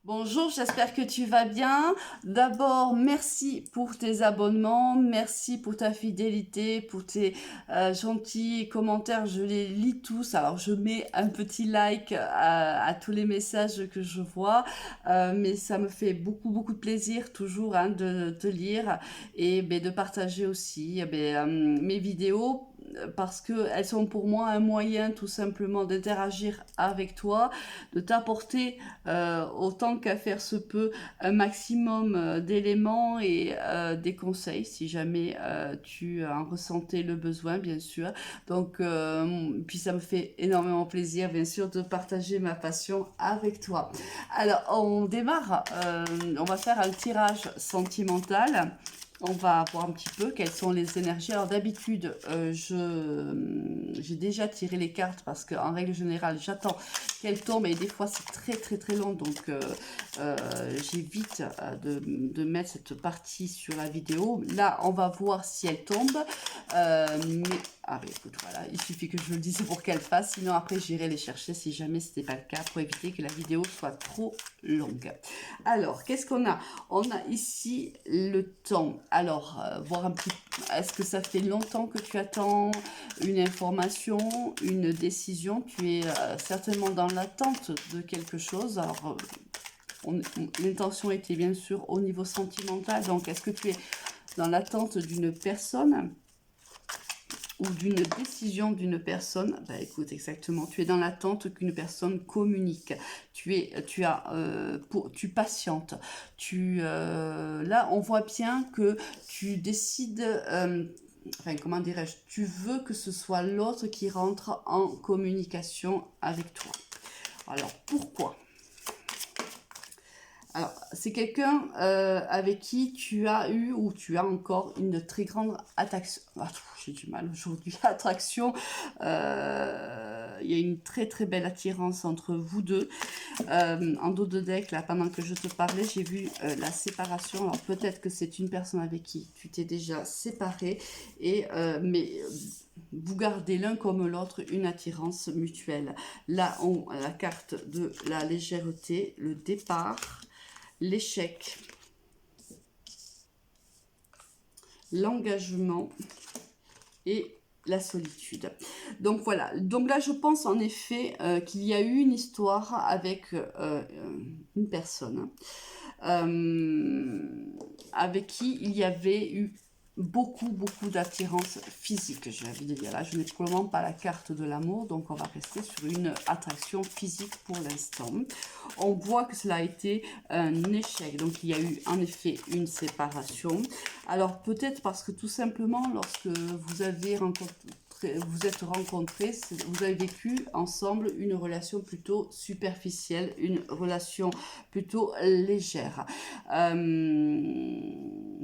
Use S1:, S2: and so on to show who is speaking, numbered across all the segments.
S1: Bonjour, j'espère que tu vas bien. D'abord, merci pour tes abonnements, merci pour ta fidélité, pour tes gentils commentaires. Je les lis tous. Alors, je mets un petit like à tous les messages que je vois, mais ça me fait beaucoup de plaisir toujours de te lire et ben, de partager aussi mes vidéos parce que elles sont pour moi un moyen tout simplement d'interagir avec toi, de t'apporter autant qu'à faire se peut un maximum d'éléments et des conseils si jamais tu en ressentais le besoin, bien sûr. Donc, puis ça me fait énormément plaisir, bien sûr, de partager ma passion avec toi. Alors, on démarre, on va faire un tirage sentimental. On va voir un petit peu quelles sont les énergies. Alors d'habitude, j'ai déjà tiré les cartes parce qu'en règle générale, j'attends qu'elles tombent et des fois c'est très long. Donc j'évite de mettre cette partie sur la vidéo. Là, on va voir si elle tombe. Ah ben écoute, voilà, il suffit que je le dise pour qu'elle passe. Sinon après, j'irai les chercher si jamais ce n'était pas le cas pour éviter que la vidéo soit trop longue. Alors, qu'est-ce qu'on a? On a ici le temps. Alors, voir un petit... Est-ce que ça fait longtemps que tu attends une information, une décision? Tu es certainement dans l'attente de quelque chose. Alors, l'intention était bien sûr au niveau sentimental. Donc, est-ce que tu es dans l'attente d'une personne ou d'une décision d'une personne? Bah écoute, exactement, tu es dans l'attente qu'une personne communique. Tu patientes. Là, on voit bien que tu décides, enfin, comment dirais-je, tu veux que ce soit l'autre qui rentre en communication avec toi. Alors, pourquoi? Alors, c'est quelqu'un avec qui tu as eu ou tu as encore une très grande attraction. Ah, j'ai du mal aujourd'hui. Attraction. Il y a une très belle attirance entre vous deux. En dos de deck, là, pendant que je te parlais, j'ai vu la séparation. Alors, peut-être que c'est une personne avec qui tu t'es déjà séparé. Mais vous gardez l'un comme l'autre une attirance mutuelle. Là, on a la carte de la légèreté, le départ, l'échec, l'engagement et la solitude. Donc voilà, donc là je pense en effet qu'il y a eu une histoire avec une personne avec qui il y avait eu beaucoup d'attirance physique, j'ai envie de dire. Là, je n'ai pour le moment pas la carte de l'amour, donc on va rester sur une attraction physique pour l'instant. On voit que cela a été un échec, donc il y a eu en effet une séparation. Alors peut-être parce que tout simplement, lorsque vous avez vous êtes rencontrés, vous avez vécu ensemble une relation plutôt superficielle, une relation plutôt légère.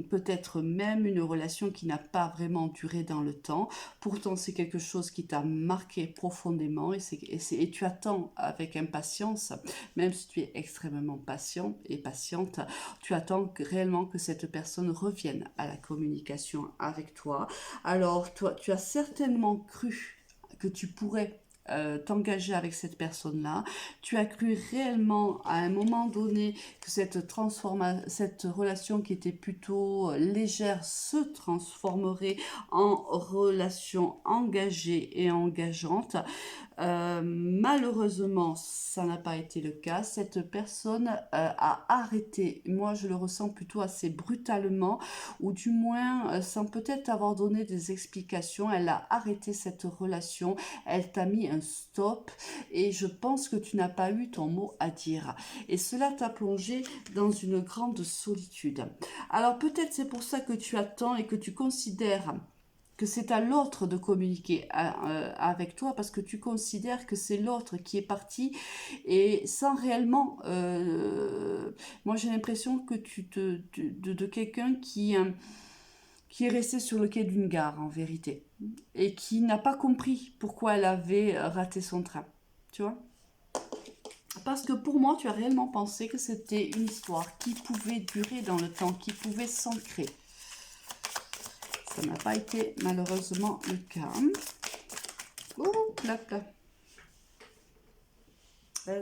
S1: Peut-être même une relation qui n'a pas vraiment duré dans le temps. Pourtant, c'est quelque chose qui t'a marqué profondément et tu attends avec impatience, même si tu es extrêmement patient et patiente, tu attends réellement que cette personne revienne à la communication avec toi. Alors, toi, tu as certainement cru que tu pourrais t'engager avec cette personne-là. Tu as cru réellement à un moment donné que cette relation qui était plutôt légère se transformerait en relation engagée et engageante. Malheureusement, ça n'a pas été le cas. Cette personne a arrêté, moi je le ressens plutôt assez brutalement, ou du moins sans peut-être avoir donné des explications, elle a arrêté cette relation, elle t'a mis un stop et je pense que tu n'as pas eu ton mot à dire. Et cela t'a plongé dans une grande solitude. Alors peut-être c'est pour ça que tu attends et que tu considères que c'est à l'autre de communiquer avec toi parce que tu considères que c'est l'autre qui est parti et sans réellement... moi j'ai l'impression que de quelqu'un qui est resté sur le quai d'une gare en vérité et qui n'a pas compris pourquoi elle avait raté son train. Tu vois ? Parce que pour moi, tu as réellement pensé que c'était une histoire qui pouvait durer dans le temps, qui pouvait s'ancrer. Ça n'a pas été malheureusement le cas. Oh, là.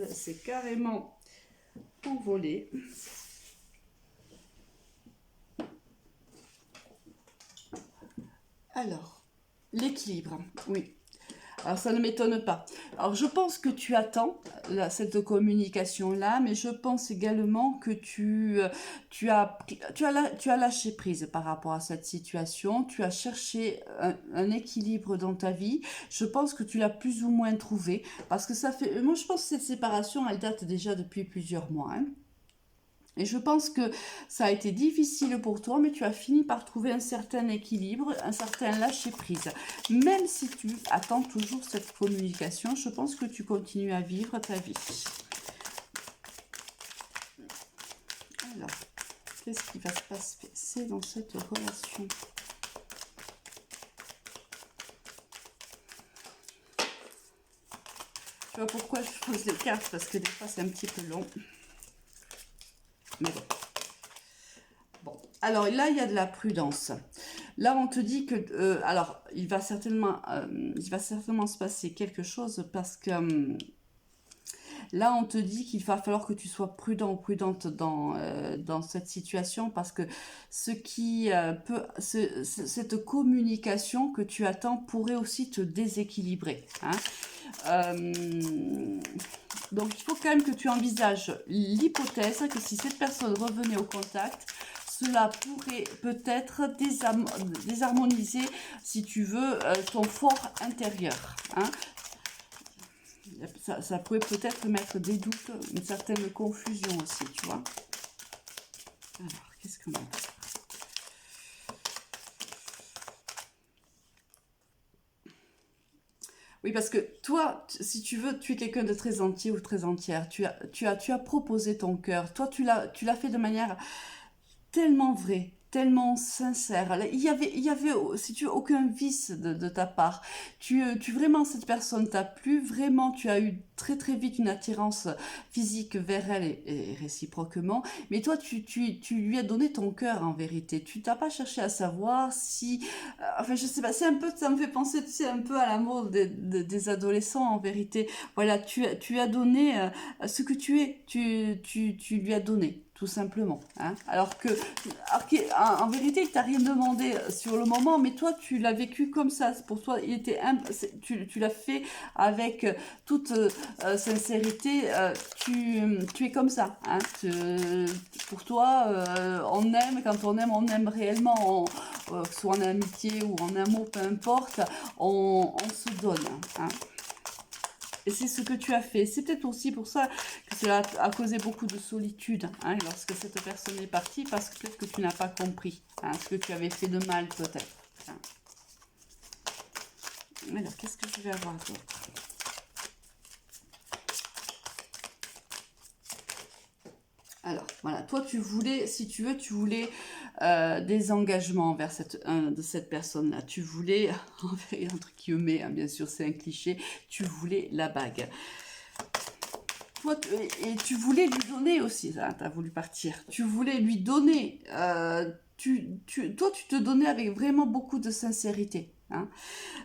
S1: C'est carrément envolé. Alors, l'équilibre, oui. Alors, ça ne m'étonne pas. Alors, je pense que tu attends cette communication-là, mais je pense également que tu as lâché prise par rapport à cette situation. Tu as cherché un équilibre dans ta vie. Je pense que tu l'as plus ou moins trouvé, parce que ça fait... Moi, je pense que cette séparation, elle date déjà depuis plusieurs mois, hein. Et je pense que ça a été difficile pour toi, mais tu as fini par trouver un certain équilibre, un certain lâcher-prise. Même si tu attends toujours cette communication, je pense que tu continues à vivre ta vie. Alors, qu'est-ce qui va se passer dans cette relation ? Tu vois pourquoi je pose les cartes? Parce que des fois, c'est un petit peu long. Mais bon. Bon, alors là, il y a de la prudence. Là, on te dit que... alors, il va certainement se passer quelque chose parce que... là, on te dit qu'il va falloir que tu sois prudent ou prudente dans cette situation parce que cette communication que tu attends pourrait aussi te déséquilibrer, hein. Donc, il faut quand même que tu envisages l'hypothèse que si cette personne revenait au contact, cela pourrait peut-être désharmoniser, si tu veux, ton fort intérieur, hein. Ça pourrait peut-être mettre des doutes, une certaine confusion aussi, tu vois. Alors, qu'est-ce qu'on a ? Oui, parce que toi, si tu veux, tu es quelqu'un de très entier ou très entière. Tu as proposé ton cœur. Toi, tu l'as fait de manière tellement vraie, tellement sincère. Il y avait, si tu veux, aucun vice de ta part. Vraiment, cette personne t'a plu. Vraiment, tu as eu très très vite une attirance physique vers elle et réciproquement. Mais toi, tu lui as donné ton cœur en vérité. Tu t'as pas cherché à savoir si... enfin, je sais pas, c'est un peu, ça me fait penser, tu sais, un peu à l'amour des adolescents en vérité. Voilà, tu as donné ce que tu es. Tu lui as donné tout simplement, hein. En vérité, il t'a rien demandé sur le moment, mais toi, tu l'as vécu comme ça. Pour toi, tu l'as fait avec toute sincérité. Tu es comme ça, hein. Pour toi, on aime, quand on aime réellement, que ce soit en amitié ou en amour, peu importe, on se donne, hein. Et c'est ce que tu as fait. C'est peut-être aussi pour ça que cela a causé beaucoup de solitude, hein, lorsque cette personne est partie, parce que peut-être que tu n'as pas compris, hein, ce que tu avais fait de mal peut-être, hein. Alors, qu'est-ce que je vais avoir d'autre ? Alors, voilà, toi, tu voulais, si tu veux, tu voulais des engagements envers de cette personne-là. Tu voulais, entre guillemets, hein, bien sûr, c'est un cliché, tu voulais la bague. Toi, et tu voulais lui donner aussi, hein, tu as voulu partir. Tu voulais lui donner, toi, tu te donnais avec vraiment beaucoup de sincérité, hein.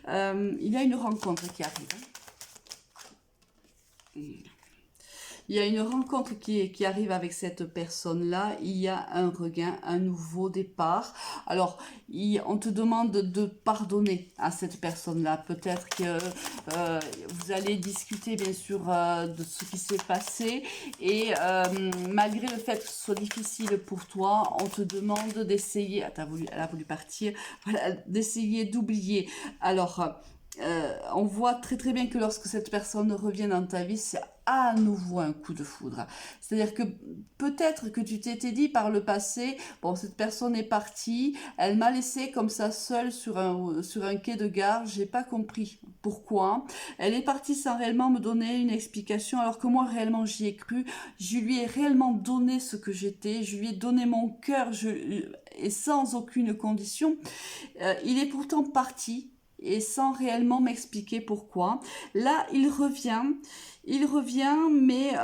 S1: Il y a une rencontre qui arrive, hein. Il y a une rencontre qui arrive avec cette personne-là, il y a un regain, un nouveau départ. Alors, on te demande de pardonner à cette personne-là. Peut-être que vous allez discuter, bien sûr, de ce qui s'est passé. Et malgré le fait que ce soit difficile pour toi, on te demande d'essayer, elle a voulu partir, voilà, d'essayer d'oublier. Alors, on voit très très bien que lorsque cette personne revient dans ta vie, c'est à nouveau un coup de foudre. C'est-à-dire que peut-être que tu t'étais dit par le passé, bon, cette personne est partie, elle m'a laissé comme ça seule sur un quai de gare, j'ai pas compris pourquoi. Elle est partie sans réellement me donner une explication, alors que moi réellement j'y ai cru, je lui ai réellement donné ce que j'étais, je lui ai donné mon cœur, et sans aucune condition. Il est pourtant parti et sans réellement m'expliquer pourquoi. Là, il revient, mais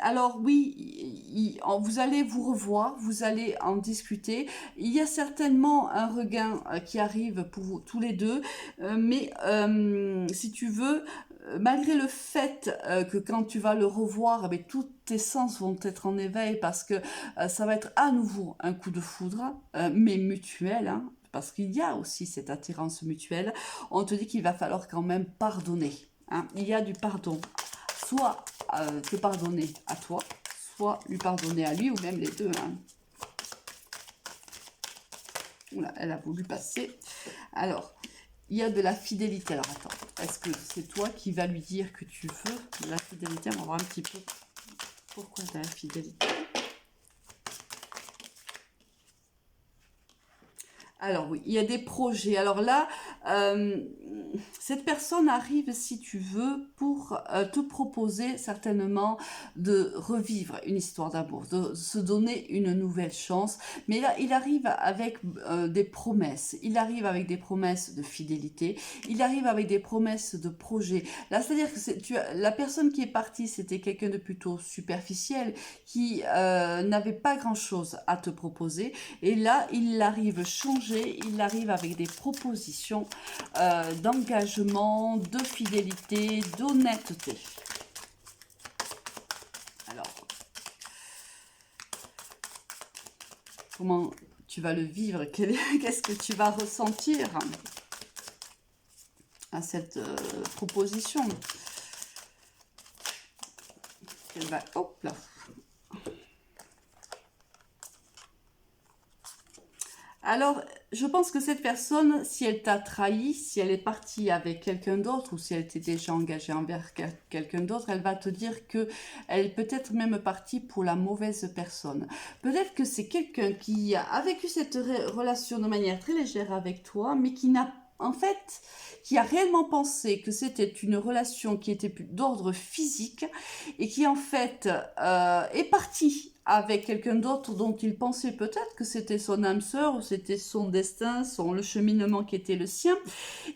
S1: alors oui, vous allez vous revoir, vous allez en discuter. Il y a certainement un regain qui arrive pour vous tous les deux, mais si tu veux, malgré le fait que quand tu vas le revoir, eh bien, tous tes sens vont être en éveil parce que ça va être à nouveau un coup de foudre, mais mutuel, hein, parce qu'il y a aussi cette attirance mutuelle. On te dit qu'il va falloir quand même pardonner, hein. Il y a du pardon, soit te pardonner à toi, soit lui pardonner à lui, ou même les deux, hein. Oula, elle a voulu passer. Alors, il y a de la fidélité. Alors, attends, est-ce que c'est toi qui vas lui dire que tu veux de la fidélité? On va voir un petit peu pourquoi de la fidélité. Alors oui, il y a des projets. Alors là, cette personne arrive, si tu veux, pour te proposer certainement de revivre une histoire d'amour, de se donner une nouvelle chance. Mais là, il arrive avec des promesses. Il arrive avec des promesses de fidélité. Il arrive avec des promesses de projet. Là, c'est-à-dire que la personne qui est partie, c'était quelqu'un de plutôt superficiel, qui n'avait pas grand-chose à te proposer. Et là, il arrive changé. Il arrive avec des propositions d'engagement, de fidélité, d'honnêteté. Alors, comment tu vas le vivre? Qu'est-ce que tu vas ressentir à cette proposition? Elle va, hop là. Alors, je pense que cette personne, si elle t'a trahi, si elle est partie avec quelqu'un d'autre ou si elle était déjà engagée envers quelqu'un d'autre, elle va te dire que elle est peut-être même partie pour la mauvaise personne. Peut-être que c'est quelqu'un qui a vécu cette relation de manière très légère avec toi, mais qui n'a en fait, qui a réellement pensé que c'était une relation qui était d'ordre physique et qui en fait est partie avec quelqu'un d'autre dont il pensait peut-être que c'était son âme sœur ou c'était son destin, le cheminement qui était le sien.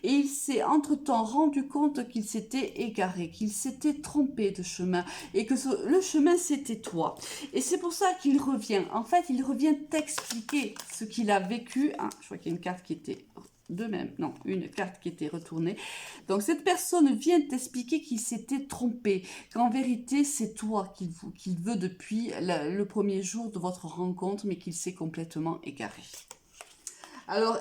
S1: Et il s'est entre-temps rendu compte qu'il s'était égaré, qu'il s'était trompé de chemin et que le chemin c'était toi. Et c'est pour ça qu'il revient. En fait, il revient t'expliquer ce qu'il a vécu. Ah, je crois qu'il y a une carte qui était... une carte qui était retournée. Donc cette personne vient t'expliquer qu'il s'était trompé, qu'en vérité c'est toi qu'il veut depuis le premier jour de votre rencontre, mais qu'il s'est complètement égaré. Alors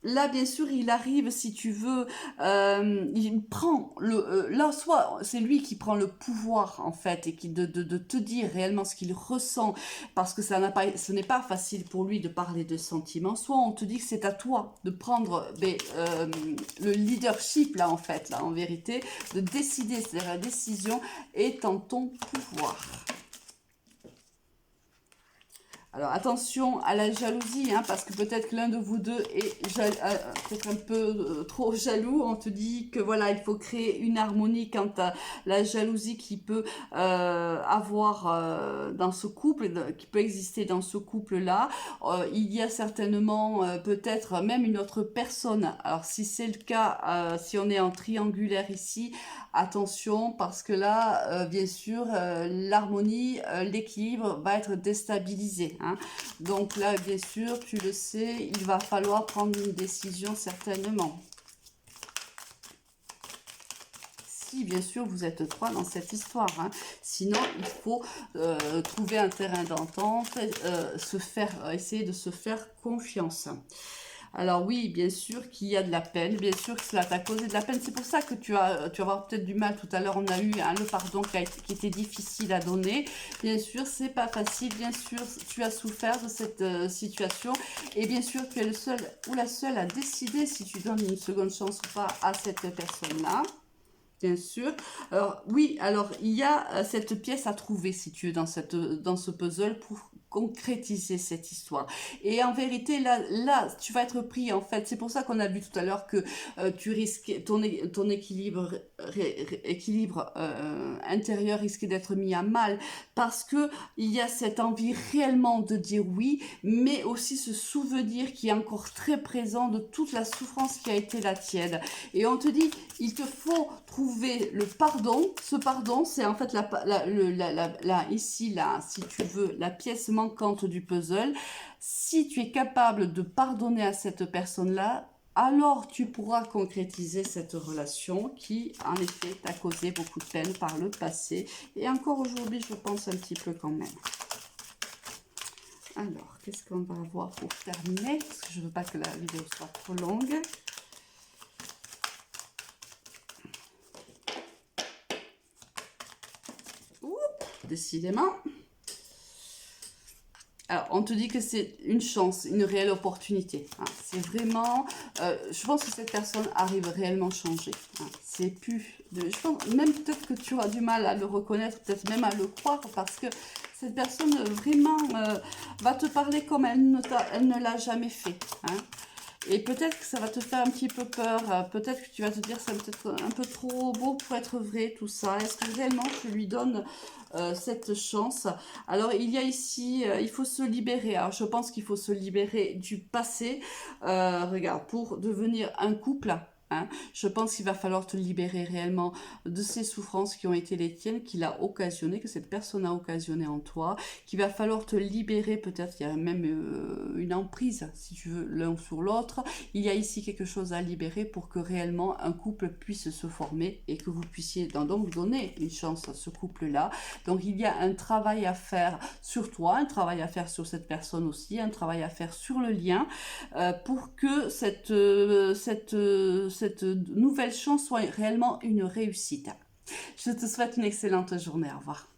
S1: là, bien sûr, il arrive, si tu veux, il prend là, soit c'est lui qui prend le pouvoir, en fait, et qui de te dire réellement ce qu'il ressent, parce que ce n'est pas facile pour lui de parler de sentiments, soit on te dit que c'est à toi de prendre le leadership, là, en fait, là, en vérité, de décider, c'est-à-dire la décision est en ton pouvoir. Alors attention à la jalousie, hein, parce que peut-être que l'un de vous deux est peut-être un peu trop jaloux. On te dit que voilà, il faut créer une harmonie quant à la jalousie qui peut avoir dans ce couple, qui peut exister dans ce couple-là. Il y a certainement peut-être même une autre personne. Alors si c'est le cas, si on est en triangulaire ici, attention parce que là, bien sûr, l'harmonie, l'équilibre va être déstabilisé. Hein. Donc là, bien sûr, tu le sais, il va falloir prendre une décision certainement. Si, bien sûr, vous êtes trois dans cette histoire. Hein. Sinon, il faut trouver un terrain d'entente, essayer de se faire confiance. Alors oui, bien sûr qu'il y a de la peine, bien sûr que cela t'a causé de la peine. C'est pour ça que tu vas avoir peut-être du mal. Tout à l'heure, on a eu le pardon qui était difficile à donner. Bien sûr, c'est pas facile. Bien sûr, tu as souffert de cette situation. Et bien sûr, tu es le seul ou la seule à décider si tu donnes une seconde chance ou pas à cette personne-là. Bien sûr. Alors oui, alors il y a cette pièce à trouver si tu es dans ce puzzle pour concrétiser cette histoire. Et en vérité, là, tu vas être pris, en fait. C'est pour ça qu'on a vu tout à l'heure que tu risques, ton équilibre intérieur risque d'être mis à mal parce que il y a cette envie réellement de dire oui, mais aussi ce souvenir qui est encore très présent de toute la souffrance qui a été la tienne. Et on te dit, il te faut trouver le pardon. Ce pardon, c'est en fait ici, là, si tu veux, la pièce manquante du puzzle. Si tu es capable de pardonner à cette personne-là, alors tu pourras concrétiser cette relation qui, en effet, t'a causé beaucoup de peine par le passé. Et encore aujourd'hui, je pense un petit peu quand même. Alors, qu'est-ce qu'on va avoir pour terminer? Parce que je ne veux pas que la vidéo soit trop longue. Oups, décidément. Alors, on te dit que c'est une chance, une réelle opportunité. Hein. C'est vraiment... je pense que cette personne arrive réellement changer. Hein. C'est plus... je pense même peut-être que tu auras du mal à le reconnaître, peut-être même à le croire, parce que cette personne vraiment va te parler comme elle ne l'a jamais fait. Hein. Et peut-être que ça va te faire un petit peu peur, peut-être que tu vas te dire c'est peut-être un peu trop beau pour être vrai tout ça. Est-ce que réellement je lui donne cette chance? Alors il y a ici, il faut se libérer. Alors je pense qu'il faut se libérer du passé, regarde, pour devenir un couple. Hein, je pense qu'il va falloir te libérer réellement de ces souffrances qui ont été les tiennes, qu'il a occasionné, que cette personne a occasionné en toi, qu'il va falloir te libérer, peut-être il y a même une emprise, si tu veux, l'un sur l'autre. Il y a ici quelque chose à libérer pour que réellement un couple puisse se former et que vous puissiez donc donner une chance à ce couple-là. Donc il y a un travail à faire sur toi, un travail à faire sur cette personne aussi, un travail à faire sur le lien pour que cette nouvelle chance soit réellement une réussite. Je te souhaite une excellente journée. Au revoir.